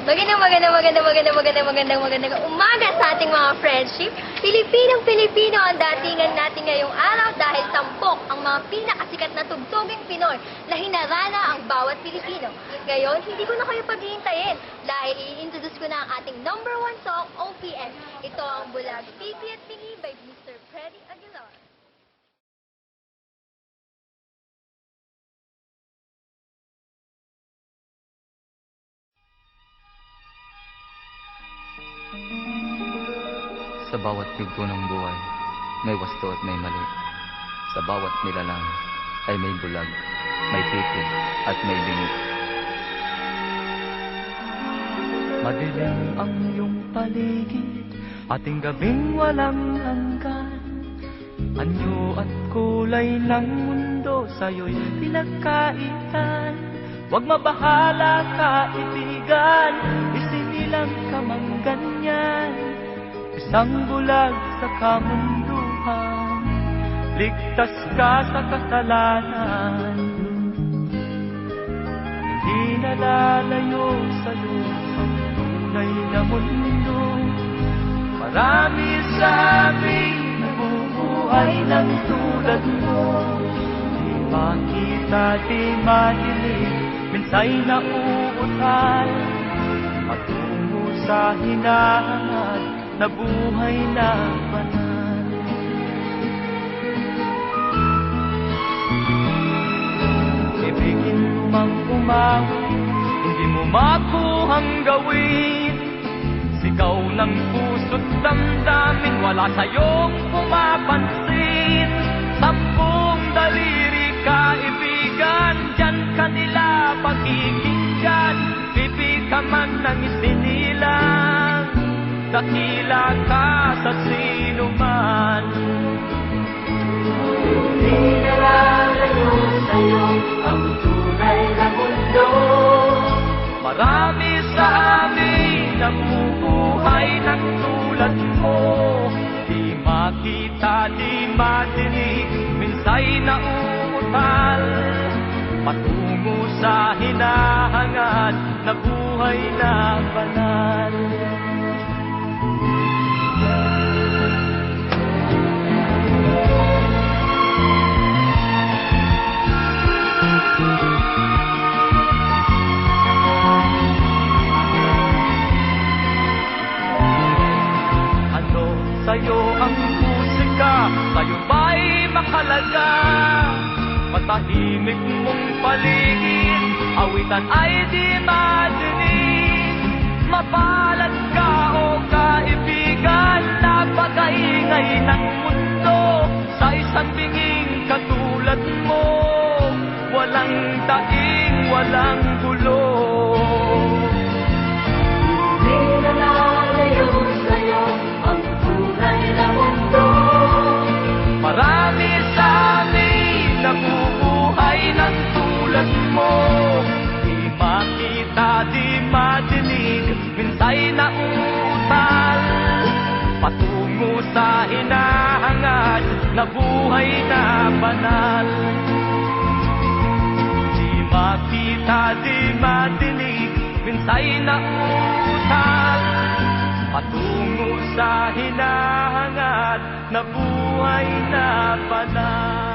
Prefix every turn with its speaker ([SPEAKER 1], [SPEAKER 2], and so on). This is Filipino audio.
[SPEAKER 1] Magandang umaga sa ating mga friendship. Pilipinong-Pilipino ang datingan natin ngayong araw dahil tampok ang mga pinakasikat na tugtoging Pinoy na hinarana ang bawat Pilipino. Ngayon, hindi ko na kayo paghihintayin dahil i-introduce ko na ang ating #1 song, OPM. Ito ang bulag Pipi at Pingi by Mr. Freddy Aguilar.
[SPEAKER 2] Sa bawat yugto ng buhay, may wasto at may mali. Sa bawat nilalang ay may bulag, may pipi at may bingi. Madilim ang iyong paligid, ating gabing walang hanggan. Anyo at kulay ng mundo sa'yo'y pinagkaitan. Huwag mabahala kaibigan, isinilang ka mang ganyan. Isang bulag sa kamunduhan, ligtas ka sa kasalanan. Hindi nalalayo sa'yo ang tunay na mundo. Marami sa amin nabubuhay ng tulad mo. Di makita, di madinig, minsay nauutal. Patungo sa hinahangad na buhay na banal. Ibigin mo mang umawi, hindi mo makuhang gawin. Sigaw ng puso't damdamin, wala sa'yong pumapansin. Sampung daliri kaibigan, dyan kanila pakikinggan. Pipi ka man ng isinilang, dakila ka sa sinuman. Di nalalayo sa'yo ang tunay na mundo. Marami sa amin nabubuhay ng tulad mo. Di makita, di madinig, minsay nauutal. Patungo sa hinahangad na buhay na banal. Sa'yo ang musika, sa'yo ba'y mahalaga? Matahimik mong paligid, awitan ay di madinig. Mapalad ka o kaibigan, napakaingay ng mundo. Sa isang binging katulad mo, walang daing, walang gulo. Di nalalayo sa'yo ang tunay na mundo. Marami sa amin nabubuhay ng tulad mo. Di makita, di madinig, minsay nauutal. Patungo sa hinahangad na buhay na banal. Di makita, di madinig, minsay nauutal. Patungo sa hinahangad na buhay na banal.